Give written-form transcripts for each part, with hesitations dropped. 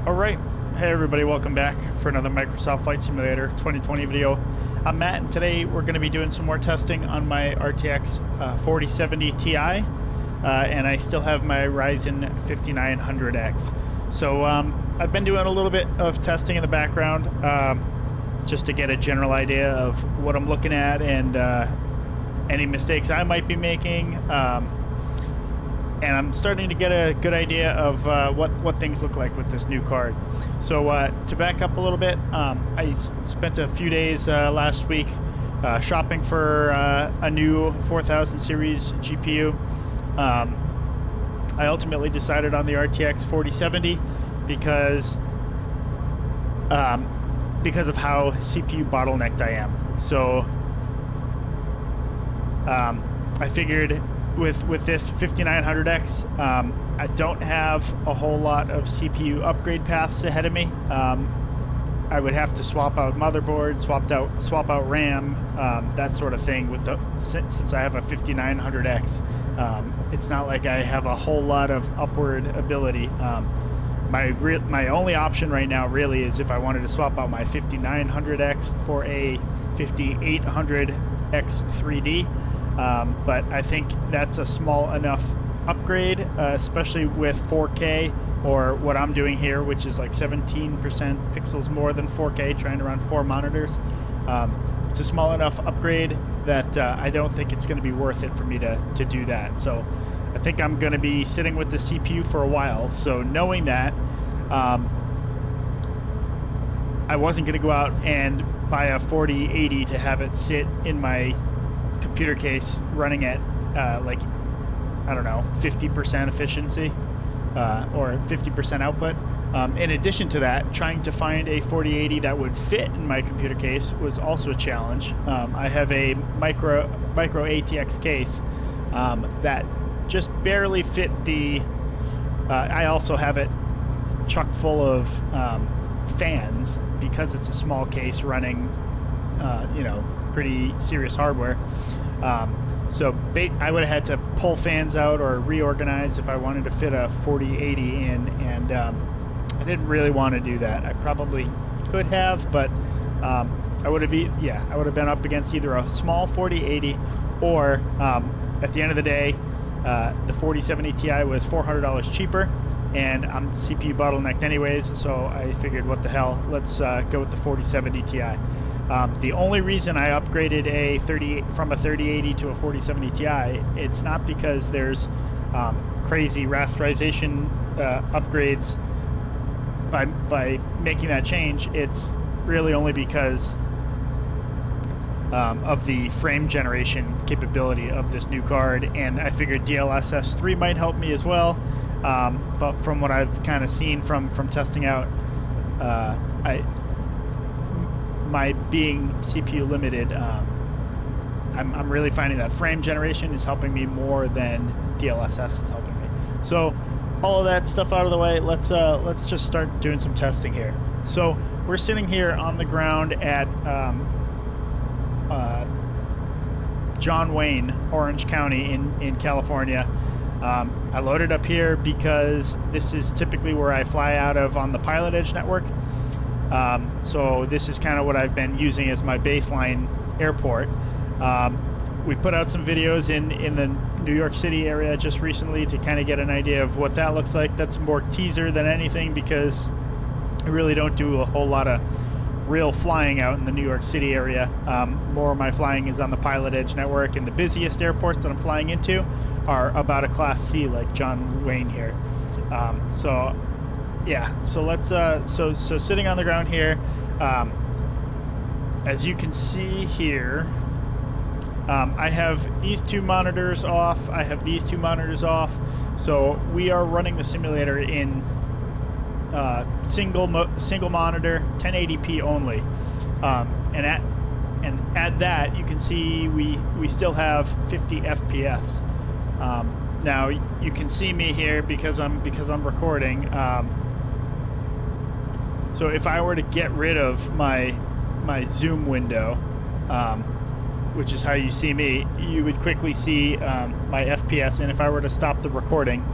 Alright, hey everybody, welcome back for another Microsoft Flight Simulator 2020 video. I'm Matt, and today we're going to be doing some more testing on my RTX 4070 Ti, and I still have my Ryzen 5900X. So I've been doing a little bit of testing in the background, just to get a general idea of what I'm looking at and any mistakes I might be making. And I'm starting to get a good idea of what things look like with this new card. So to back up a little bit, I spent a few days last week shopping for a new 4000 series GPU. I ultimately decided on the RTX 4070 because of how CPU bottlenecked I am. So I figured with this 5900X, I don't have a whole lot of CPU upgrade paths ahead of me. I would have to swap out motherboard, swap out RAM, that sort of thing. Since I have a 5900X, it's not like I have a whole lot of upward ability. My only option right now really is if I wanted to swap out my 5900X for a 5800X 3D. But I think that's a small enough upgrade, especially with 4K, or what I'm doing here, which is like 17% pixels more than 4K, trying to run 4 monitors. It's a small enough upgrade that I don't think it's going to be worth it for me to do that. So I think I'm going to be sitting with the CPU for a while. So knowing that, I wasn't going to go out and buy a 4080 to have it sit in my computer case running at like, I don't know, 50% efficiency or 50% output. In addition to that, trying to find a 4080 that would fit in my computer case was also a challenge. I have a micro ATX case that just barely fit the I also have it chock full of fans because it's a small case running pretty serious hardware. So I would have had to pull fans out or reorganize if I wanted to fit a 4080 in, and I didn't really want to do that. I probably could have, but I would have been up against either a small 4080 or at the end of the day, the 4070 Ti was $400 cheaper, and I'm CPU bottlenecked anyways, so I figured, what the hell, let's go with the 4070 Ti. The only reason I upgraded from a 3080 to a 4070 Ti, it's not because there's crazy rasterization upgrades by making that change. It's really only because of the frame generation capability of this new card, and I figured DLSS 3 might help me as well. But from what I've kind of seen from testing out, my being CPU limited, I'm really finding that frame generation is helping me more than DLSS is helping me. So all of that stuff out of the way, let's just start doing some testing here. So we're sitting here on the ground at John Wayne, Orange County in California. I loaded up here because this is typically where I fly out of on the Pilot Edge network. So this is kind of what I've been using as my baseline airport. We put out some videos in the New York City area just recently to kind of get an idea of what that looks like. That's more teaser than anything because I really don't do a whole lot of real flying out in the New York City area. More of my flying is on the Pilot Edge network, and the busiest airports that I'm flying into are about a Class C, like John Wayne here. Yeah, so let's so sitting on the ground here, as you can see here, I have these two monitors off, I have these two monitors off, so we are running the simulator in single monitor 1080p only, and at that you can see we still have 50 FPS. Now you can see me here because I'm recording. So if I were to get rid of my zoom window, which is how you see me, you would quickly see my FPS. And if I were to stop the recording,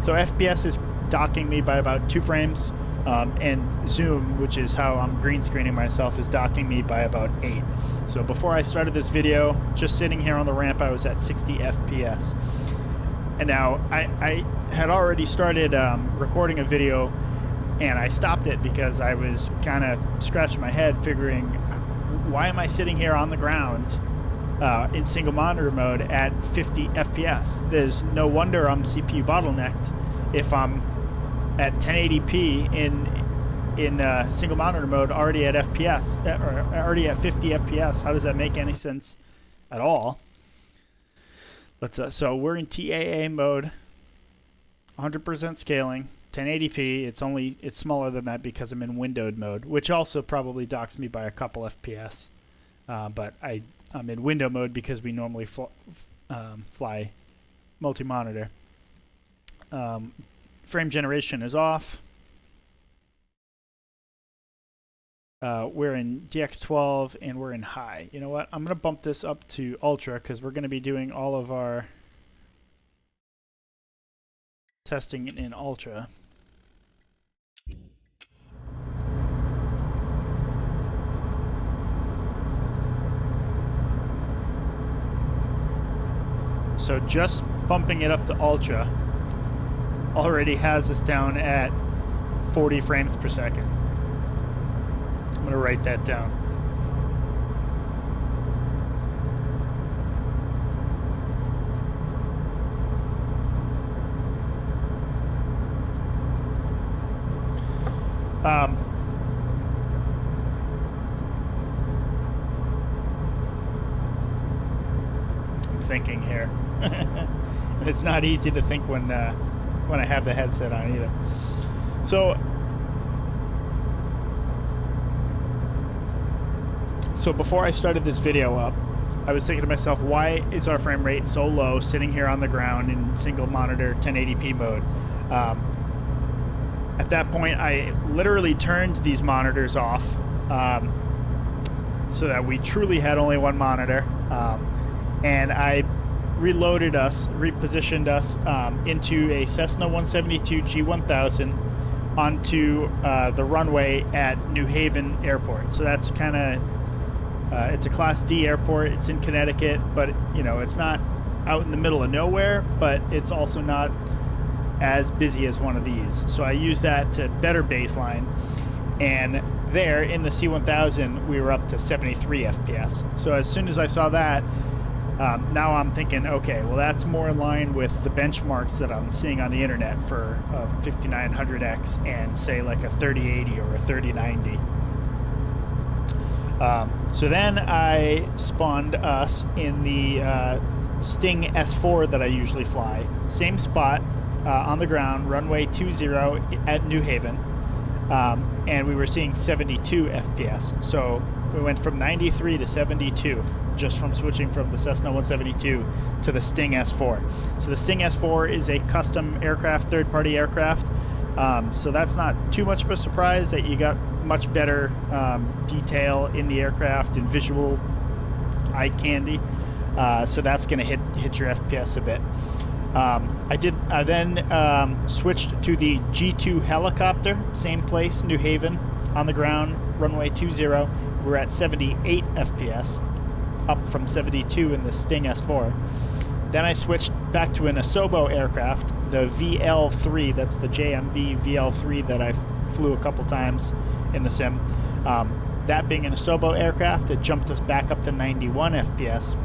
so FPS is docking me by about 2 frames, and zoom, which is how I'm green screening myself, is docking me by about 8. So before I started this video, just sitting here on the ramp, I was at 60 FPS. And now I had already started recording a video, and I stopped it because I was kind of scratching my head figuring, why am I sitting here on the ground in single monitor mode at 50 FPS? There's no wonder I'm CPU bottlenecked if I'm at 1080p in single monitor mode, already at FPS, or already at 50 FPS. How does that make any sense at all? Let's so we're in TAA mode, 100% scaling, 1080p. It's smaller than that because I'm in windowed mode, which also probably docks me by a couple FPS. But I'm in window mode because we normally fly multi-monitor. Frame generation is off. We're in DX12 and we're in high. You know what? I'm going to bump this up to ultra because we're going to be doing all of our testing in ultra. So just bumping it up to ultra already has us down at 40 frames per second. I'm going to write that down. I'm thinking here. And it's not easy to think when I have the headset on either. So before I started this video up, I was thinking to myself, why is our frame rate so low sitting here on the ground in single monitor 1080p mode? At that point, I literally turned these monitors off so that we truly had only one monitor, and I repositioned us into a Cessna 172 G1000 onto the runway at New Haven Airport. So that's kind of it's a Class D airport. It's in Connecticut, but you know, it's not out in the middle of nowhere, but it's also not as busy as one of these. So I use that to better baseline, and there in the C1000 we were up to 73 FPS. So as soon as I saw that, now I'm thinking, okay, well that's more in line with the benchmarks that I'm seeing on the internet for a 5900X and say like a 3080 or a 3090. So then I spawned us in the Sting S4 that I usually fly. Same spot on the ground, runway 20 at New Haven, and we were seeing 72 FPS. So we went from 93 to 72 just from switching from the Cessna 172 to the Sting S4. So the Sting S4 is a custom aircraft, third-party aircraft. So that's not too much of a surprise that you got much better detail in the aircraft and visual eye candy. So that's going to hit your FPS a bit. I then switched to the G2 helicopter, same place, New Haven, on the ground, runway 20. We're at 78 FPS, up from 72 in the Sting S4. Then I switched back to an Asobo aircraft, the VL3. That's the JMB VL3 that I flew a couple times in the sim. That being an Asobo aircraft, it jumped us back up to 91 FPS.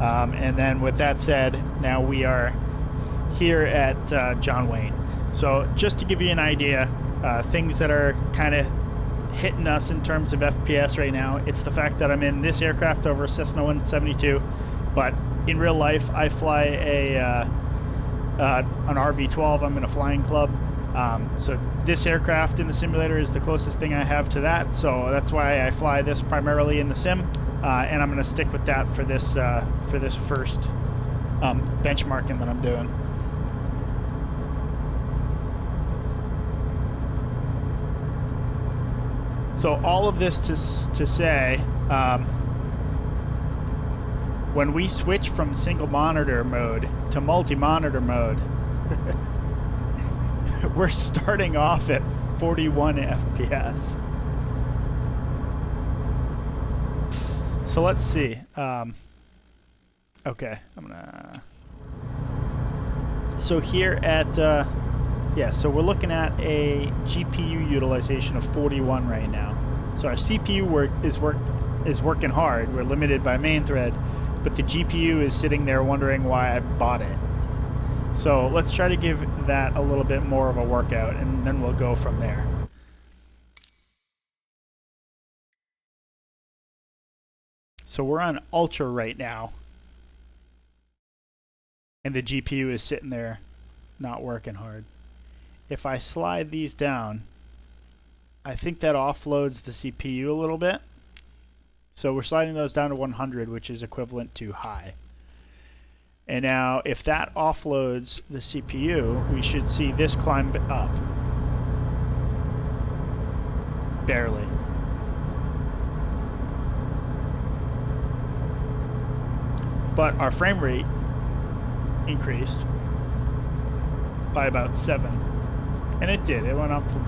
And then with that said, now we are here at John Wayne. So just to give you an idea, things that are kind of hitting us in terms of FPS right now, it's the fact that I'm in this aircraft over Cessna 172, but in real life I fly an RV-12. I'm in a flying club. So this aircraft in the simulator is the closest thing I have to that, so that's why I fly this primarily in the sim, and I'm going to stick with that for this first benchmarking that I'm doing. So all of this to say, when we switch from single monitor mode to multi-monitor mode, we're starting off at 41 FPS. So let's see. Okay, I'm gonna. So here at yeah, so we're looking at a GPU utilization of 41 right now. So our CPU is working hard. We're limited by main thread, but the GPU is sitting there wondering why I bought it. So let's try to give that a little bit more of a workout, and then we'll go from there. So we're on Ultra right now, and the GPU is sitting there not working hard. If I slide these down, I think that offloads the CPU a little bit. So we're sliding those down to 100, which is equivalent to high. And now if that offloads the CPU, we should see this climb up. Barely. But our frame rate increased by about 7. And it did. It went up from...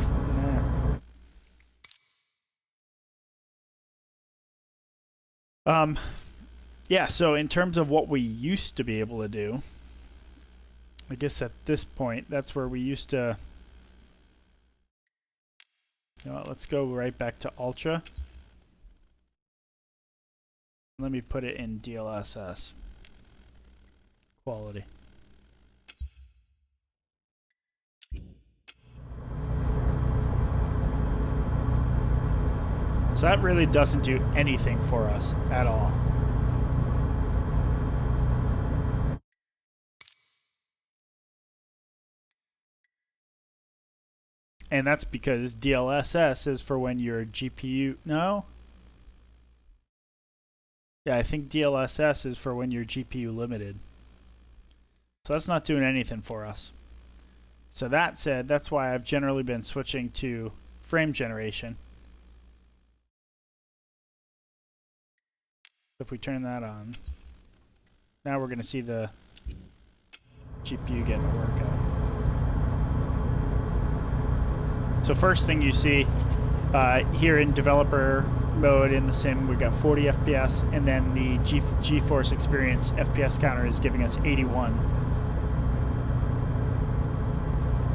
yeah, so in terms of what we used to be able to do, I guess at this point, that's where we used to... You know what, let's go right back to Ultra. Let me put it in DLSS. Quality. So that really doesn't do anything for us at all. And that's because DLSS is for when your GPU... No? Yeah, I think DLSS is for when you're GPU limited. So that's not doing anything for us. So that said, that's why I've generally been switching to frame generation. If we turn that on, now we're going to see the GPU getting a workout. So first thing you see here in developer mode in the sim, we've got 40 FPS, and then the GeForce Experience FPS Coutner is giving us 81.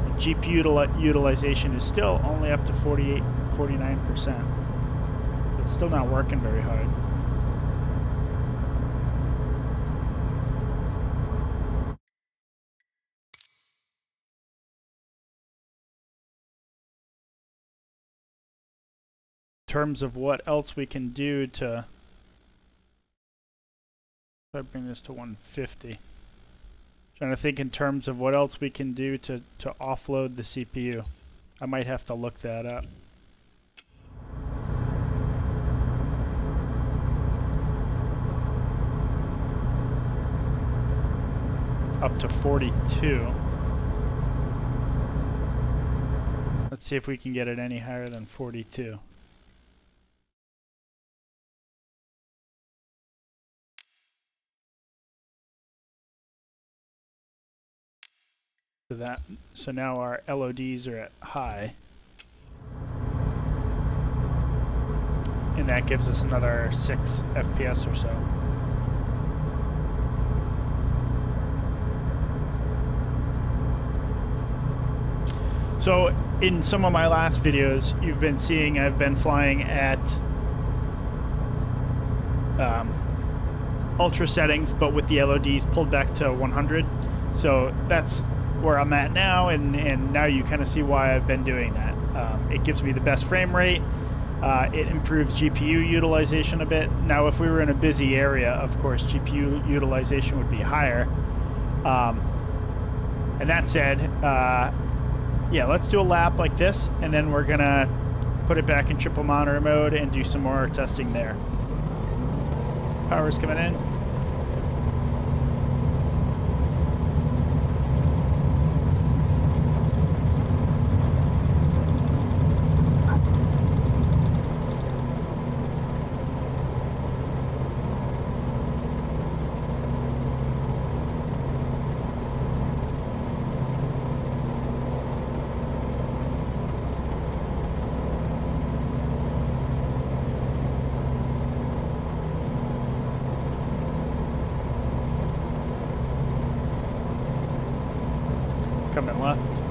The GPU utilization is still only up to 48, 49%. It's still not working very hard. Terms of what else we can do to... If I bring this to 150. Trying to think in terms of what else we can do to offload the CPU. I might have to look that up. Up to 42. Let's see if we can get it any higher than 42. So now our LODs are at high, and that gives us another 6 FPS or so. So in some of my last videos, you've been seeing I've been flying at ultra settings, but with the LODs pulled back to 100. So that's where I'm at now, and now you kind of see why I've been doing that. It gives me the best frame rate. It improves GPU utilization a bit. Now, if we were in a busy area, of course, GPU utilization would be higher. And that said, yeah, let's do a lap like this, and then we're gonna put it back in triple monitor mode and do some more testing there. Power's coming in. coming left.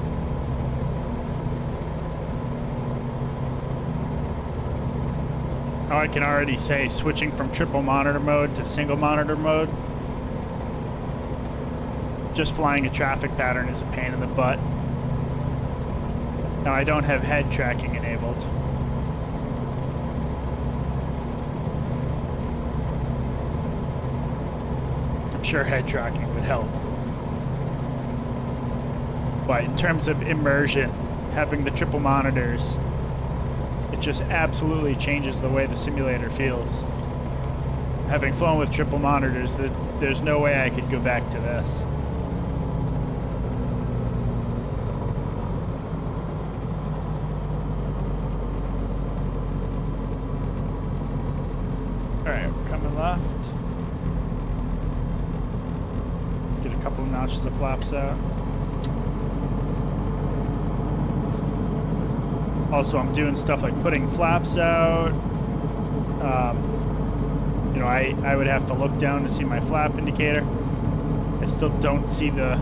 Oh, I can already say switching from triple monitor mode to single monitor mode. Just flying a traffic pattern is a pain in the butt. Now I don't have head tracking enabled. I'm sure head tracking would help. But in terms of immersion, having the triple monitors, it just absolutely changes the way the simulator feels. Having flown with triple monitors, there's no way I could go back to this. Alright, we're coming left. Get a couple of notches of flaps out. Also, I'm doing stuff like putting flaps out. You know, I would have to look down to see my flap indicator. I still don't see the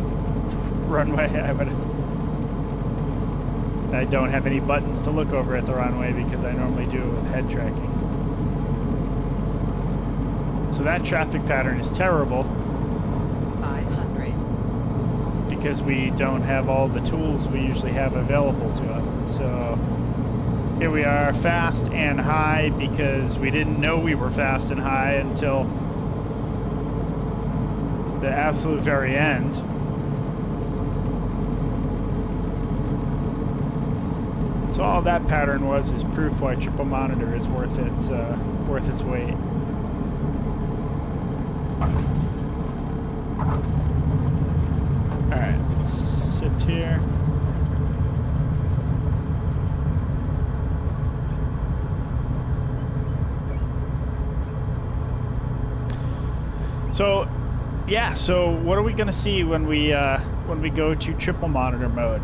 runway. I don't have any buttons to look over at the runway because I normally do it with head tracking. So that traffic pattern is terrible. 500. Because we don't have all the tools we usually have available to us. And so here we are, fast and high, because we didn't know we were fast and high until the absolute very end. So all that pattern was is proof why triple monitor is worth its weight. All right, let's sit here. So, yeah. So, what are we going to see when we go to triple monitor mode?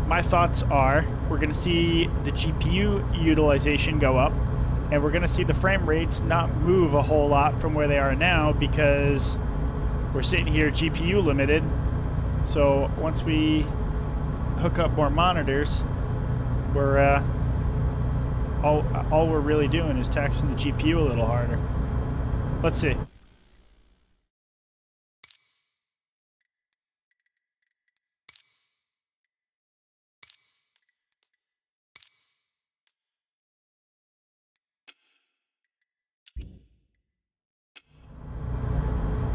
My thoughts are we're going to see the GPU utilization go up, and we're going to see the frame rates not move a whole lot from where they are now because we're sitting here GPU limited. So once we hook up more monitors, we're all we're really doing is taxing the GPU a little harder. Let's see.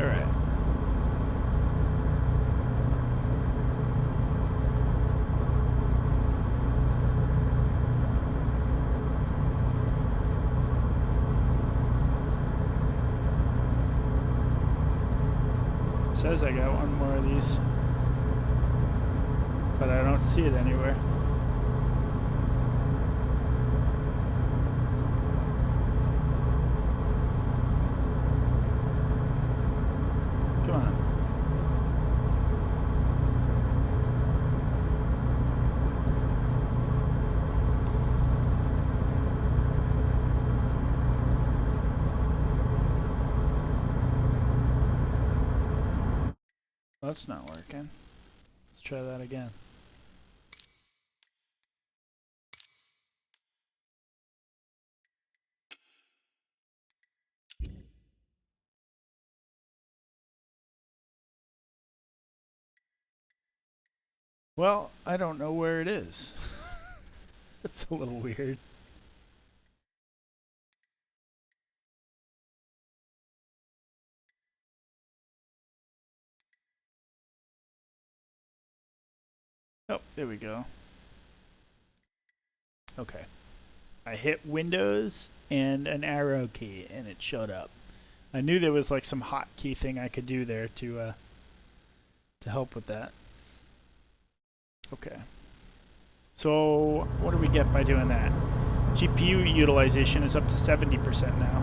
All right. It says I got one more of these, but I don't see it anywhere. Come on. That's not working. Let's try that again. Well, I don't know where it is. That's a little weird. Oh, there we go. Okay. I hit Windows and an arrow key and it showed up. I knew there was like some hotkey thing I could do there to help with that. Okay. So what do we get by doing that? GPU utilization is up to 70% now.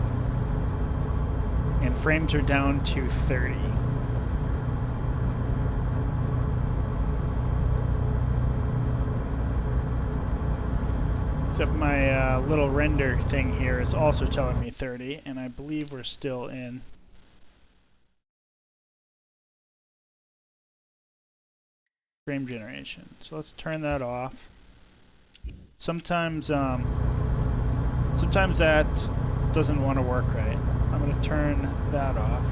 And frames are down to 30. Except my little render thing here is also telling me 30, and I believe we're still in. frame generation. So let's turn that off. Sometimes sometimes that doesn't want to work right. I'm going to turn that off.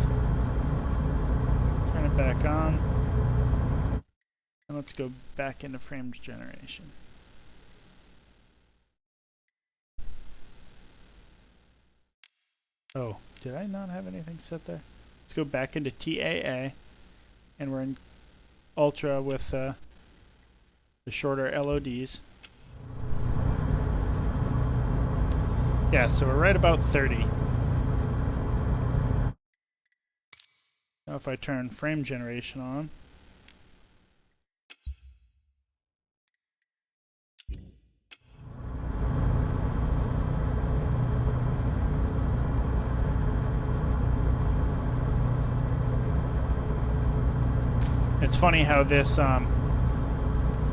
Turn it back on. And let's go back into frame generation. Oh, did I not have anything set there? Let's go back into TAA, and we're in Ultra with the shorter LODs. Yeah, so we're right about 30. Now if I turn frame generation on, it's funny how this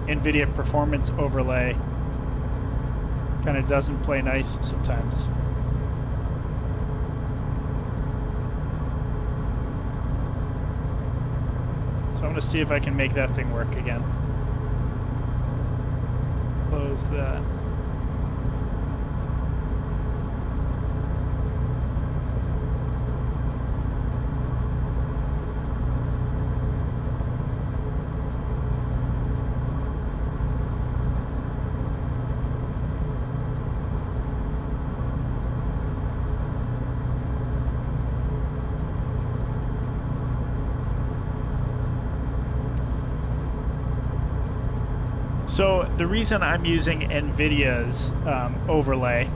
Nvidia performance overlay kind of doesn't play nice sometimes. So I'm going to see if I can make that thing work again. Close that. So the reason I'm using Nvidia's overlay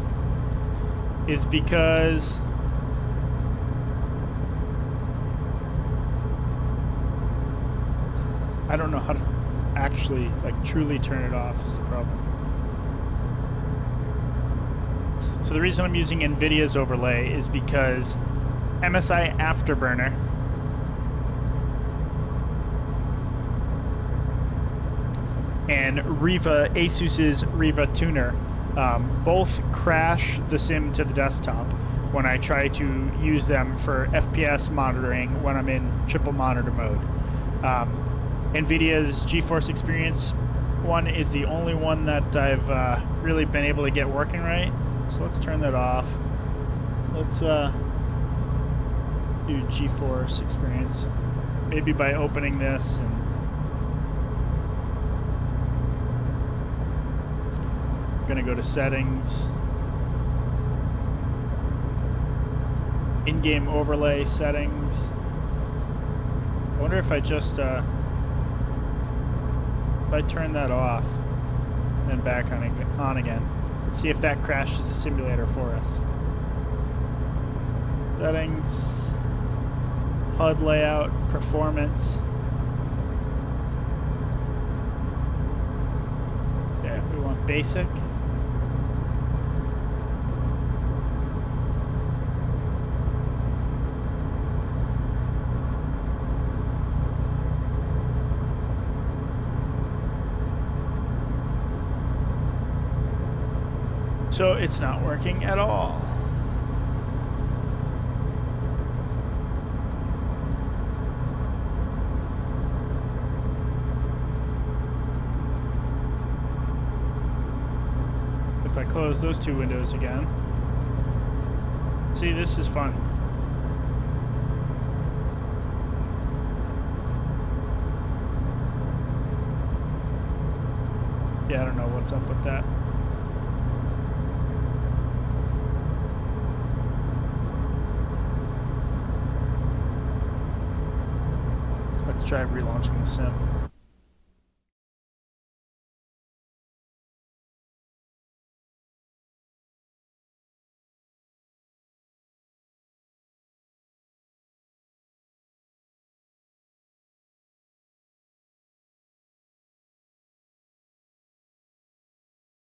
is because I don't know how to actually truly turn it off is the problem. So the reason I'm using Nvidia's overlay is because MSI Afterburner and Asus's Riva Tuner both crash the sim to the desktop when I try to use them for FPS monitoring when I'm in triple monitor mode. Nvidia's GeForce Experience one is the only one that I've really been able to get working right. So let's turn that off. Let's do GeForce Experience, maybe by opening this and gonna go to settings, in-game overlay settings. I wonder if I just if I turn that off and then back on again. Let's see if that crashes the simulator for us. Settings, HUD layout, performance. Yeah, we want basic. So it's not working at all. If I close those two windows again. See, this is fun. Yeah, I don't know what's up with that. Let's try relaunching the sim.